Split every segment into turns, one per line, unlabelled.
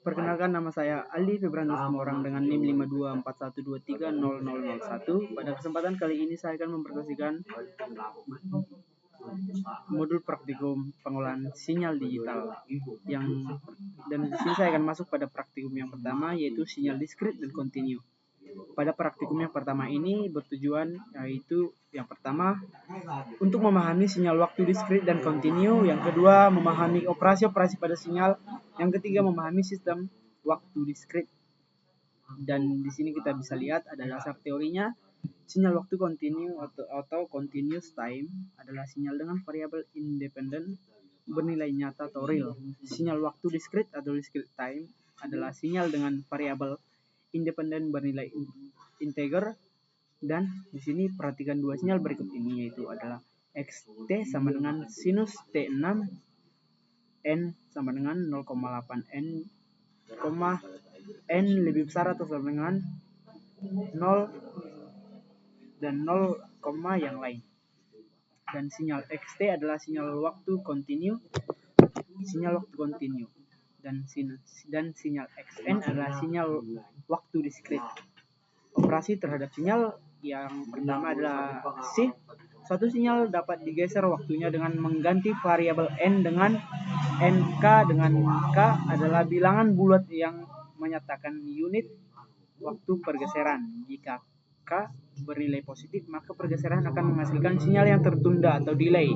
Perkenalkan, nama saya Aldi Febrandus Semorang dengan NIM 5241230001. Pada kesempatan kali ini saya akan mempresentasikan modul praktikum pengolahan sinyal digital dan di sini saya akan masuk pada praktikum yang pertama, yaitu sinyal diskrit dan kontinu. Pada praktikum yang pertama ini bertujuan yaitu yang pertama untuk memahami sinyal waktu diskrit dan kontinu, yang kedua memahami operasi-operasi pada sinyal, yang ketiga memahami sistem waktu diskrit. Dan di sini kita bisa lihat ada dasar teorinya. Sinyal waktu kontinu atau continuous time adalah sinyal dengan variabel independen bernilai nyata atau real. Sinyal waktu diskrit atau discrete time adalah sinyal dengan variabel independen bernilai integer. Dan di sini perhatikan dua sinyal berikut ini, yaitu adalah xt sama dengan sinus T6, n sama dengan 0,8 n, n lebih besar atau sama dengan 0 dan 0, yang lain. Dan sinyal xt adalah sinyal waktu kontinu, dan sinyal xn adalah sinyal waktu diskrit. Operasi terhadap sinyal yang pertama adalah shift. Suatu sinyal dapat digeser waktunya dengan mengganti variabel n dengan nk, dengan k adalah bilangan bulat yang menyatakan unit waktu pergeseran. Jika k bernilai positif, maka pergeseran akan menghasilkan sinyal yang tertunda atau delay.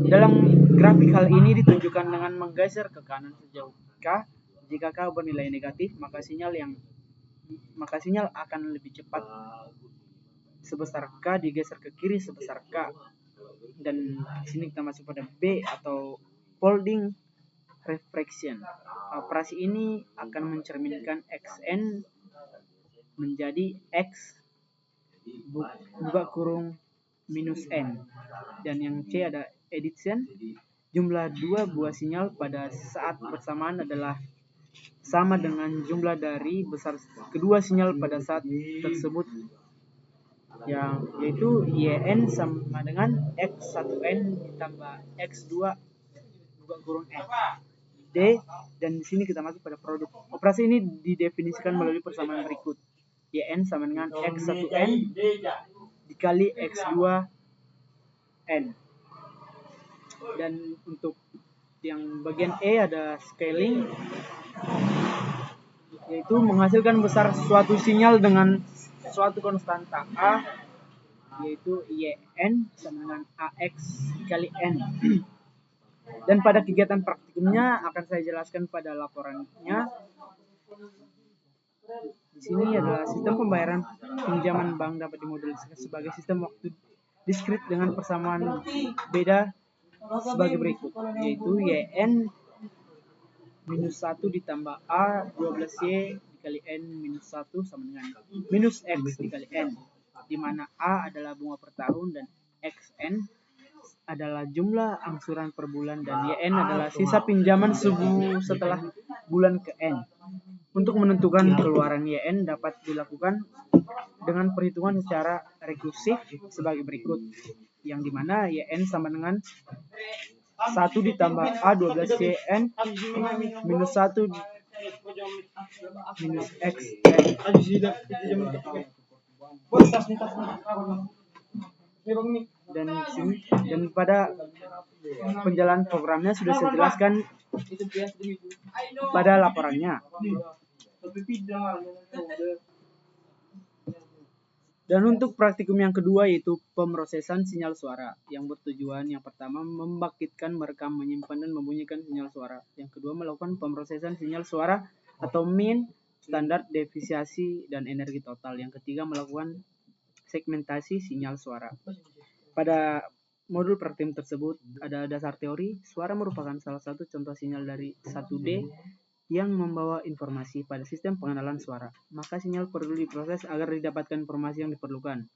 Dalam grafik hal ini ditunjukkan dengan menggeser ke kanan sejauh k. Jika k bernilai negatif, maka sinyal akan lebih cepat sebesar k digeser ke kiri sebesar k. Dan di sini kita masuk pada B atau folding refraction. Operasi ini akan mencerminkan xn menjadi x buka kurung minus n. Dan yang C ada addition. Jumlah dua buah sinyal pada saat bersamaan adalah sama dengan jumlah dari besar kedua sinyal pada saat tersebut, yaitu yn sama dengan x1n ditambah x2 buka kurung n. D, dan di sini kita masuk pada produk. Operasi ini didefinisikan melalui persamaan berikut. Yn sama dengan x1n dikali x2n. Dan untuk yang bagian E ada scaling, yaitu menghasilkan besar suatu sinyal dengan suatu konstanta A, yaitu yn sama dengan ax dikali n. Dan pada kegiatan praktikumnya akan saya jelaskan pada laporannya. Di sini adalah sistem pembayaran pinjaman bank dapat dimodalisasikan sebagai sistem waktu diskrit dengan persamaan beda sebagai berikut, yaitu yn minus 1 ditambah a 12y dikali n minus 1 sama dengan minus x dikali n, di mana a adalah bunga per tahun dan xn adalah jumlah angsuran per bulan dan yn adalah sisa pinjaman setelah bulan ke n. Untuk menentukan keluaran yn dapat dilakukan dengan perhitungan secara rekursif sebagai berikut, yang dimana yn sama dengan 1 ditambah a 12yn minus 1 minus x n. Dan pada penjalanan programnya sudah saya jelaskan pada laporannya. Dan untuk praktikum yang kedua yaitu pemrosesan sinyal suara, yang bertujuan yang pertama membangkitkan, merekam, menyimpan, dan membunyikan sinyal suara. Yang kedua melakukan pemrosesan sinyal suara atau min, standar, defisiasi, dan energi total. Yang ketiga melakukan segmentasi sinyal suara. Pada modul praktikum tersebut ada dasar teori. Suara merupakan salah satu contoh sinyal dari 1D yang membawa informasi pada sistem pengenalan suara. Maka sinyal perlu diproses agar didapatkan informasi yang diperlukan.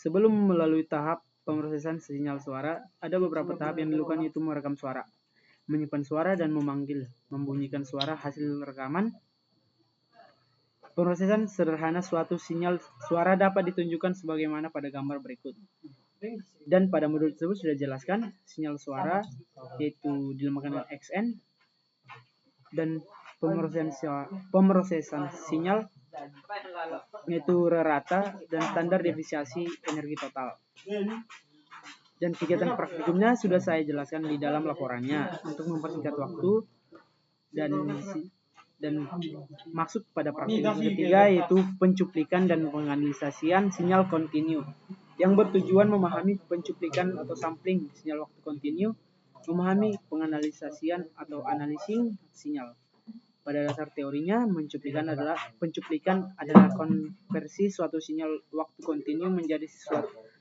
Sebelum melalui tahap pemrosesan sinyal suara, ada beberapa tahap yang dilakukan, yaitu merekam suara, menyimpan suara, dan membunyikan suara hasil rekaman. Pemrosesan sederhana suatu sinyal suara dapat ditunjukkan sebagaimana pada gambar berikut. Dan pada modul tersebut sudah dijelaskan sinyal suara yaitu dilambangkan dengan XN, dan pemrosesan sinyal yaitu rata dan standar defisiensi energi total. Dan kegiatan praktikumnya sudah saya jelaskan di dalam laporannya. Untuk mempersingkat waktu dan masuk pada praktikum ketiga yaitu pencuplikan dan penganalisasian sinyal kontinu, yang bertujuan memahami pencuplikan atau sampling sinyal waktu kontinu, memahami penganalisasian atau analising sinyal. Pada dasar teorinya, pencuplikan adalah konversi suatu sinyal waktu kontinu menjadi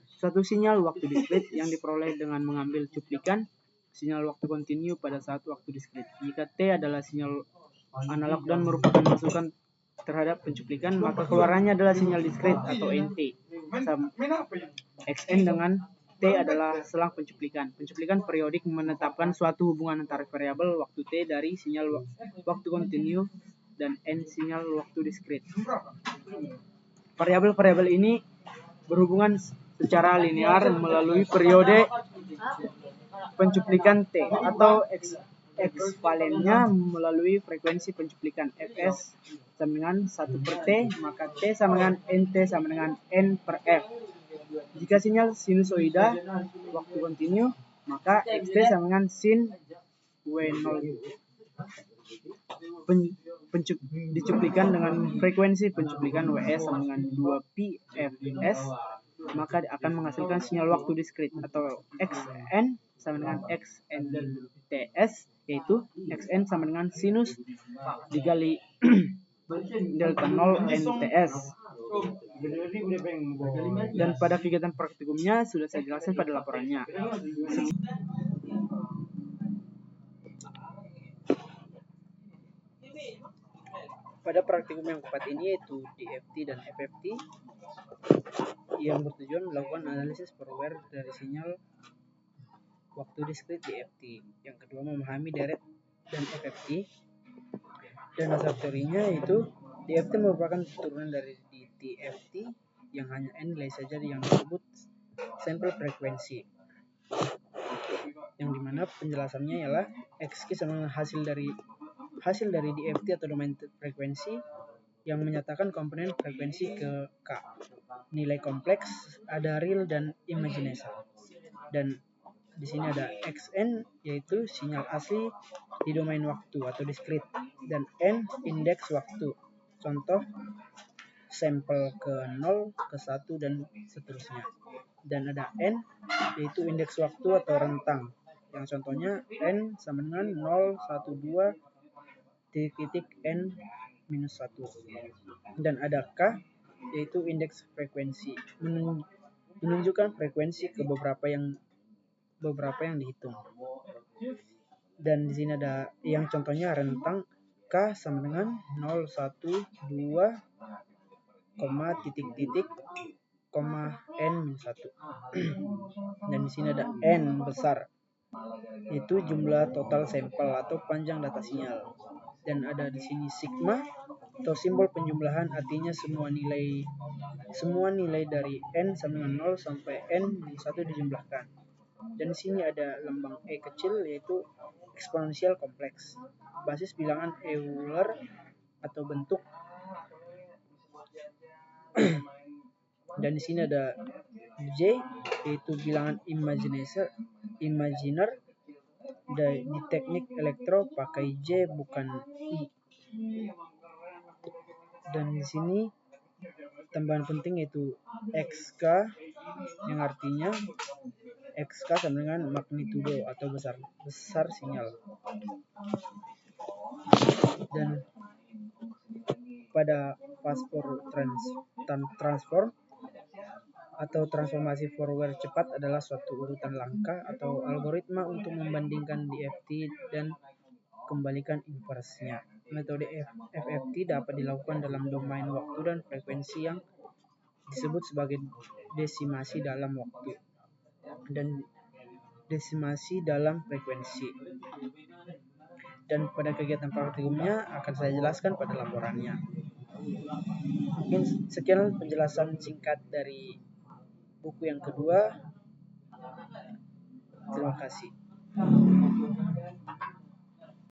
suatu sinyal waktu diskrit yang diperoleh dengan mengambil cuplikan sinyal waktu kontinu pada saat waktu diskrit. Jika T adalah sinyal analog dan merupakan masukan terhadap pencuplikan, maka keluarannya adalah sinyal diskrit atau NT. XN dengan T adalah selang pencuplikan. Pencuplikan periodik menetapkan suatu hubungan antara variabel waktu T dari sinyal waktu kontinu dan N sinyal waktu diskrit. Variabel-variabel ini berhubungan secara linear melalui periode pencuplikan T atau ekvivalennya melalui frekuensi pencuplikan Fs sama dengan 1/T, maka T sama dengan Nt sama dengan N/F. Jika sinyal sinusoida waktu kontinu, maka Xt sama dengan sin W0 dicuplikan dengan frekuensi pencuplikan Ws sama dengan 2πfs, maka akan menghasilkan sinyal waktu diskrit atau Xn sama dengan Xnts, yaitu Xn sama dengan sinus dikali delta 0 Nts. Dan pada kegiatan praktikumnya sudah saya jelaskan pada laporannya. Pada praktikum yang keempat ini yaitu DFT dan FFT, yang bertujuan melakukan analisis firmware dari sinyal waktu diskrit DFT. Yang kedua, memahami deret dan FFT. Dan dasar teorinya yaitu DFT merupakan turunan dari DFT yang hanya N nilai saja yang disebut sampel frekuensi, yang dimana penjelasannya ialah XK sama dengan hasil dari DFT atau domain frekuensi yang menyatakan komponen frekuensi ke K. Nilai kompleks ada real dan imagination. Dan di sini ada Xn yaitu sinyal asli di domain waktu atau diskrit, dan N indeks waktu. Contoh sampel ke 0, ke 1 dan seterusnya. Dan ada N yaitu indeks waktu atau rentang. Yang contohnya N sama dengan 0, 1, 2 titik N minus 1. Dan ada K yaitu indeks frekuensi, menunjukkan frekuensi ke beberapa yang dihitung. Dan di sini ada yang contohnya rentang K sama dengan 0, 1, 2, titik, N minus 1. Dan di sini ada N besar, itu jumlah total sampel atau panjang data sinyal. Dan ada di sini sigma atau simbol penjumlahan, artinya semua nilai dari N sama dengan 0 sampai N minus 1 dijumlahkan. Dan di sini ada lambang E kecil yaitu eksponensial kompleks, basis bilangan Euler atau bentuk. Dan di sini ada J yaitu bilangan imaginer. Di teknik elektro pakai J bukan I. Dan di sini tambahan penting yaitu XK, yang artinya XK sama dengan magnitudo atau besar sinyal. Dan pada fast transform atau transformasi firmware cepat adalah suatu urutan langkah atau algoritma untuk membandingkan DFT dan kembalikan inversnya. Metode FFT dapat dilakukan dalam domain waktu dan frekuensi yang disebut sebagai desimasi dalam waktu dan desimasi dalam frekuensi. Dan pada kegiatan praktikumnya akan saya jelaskan pada laporannya. Mungkin sekian penjelasan singkat dari buku yang kedua. Terima kasih.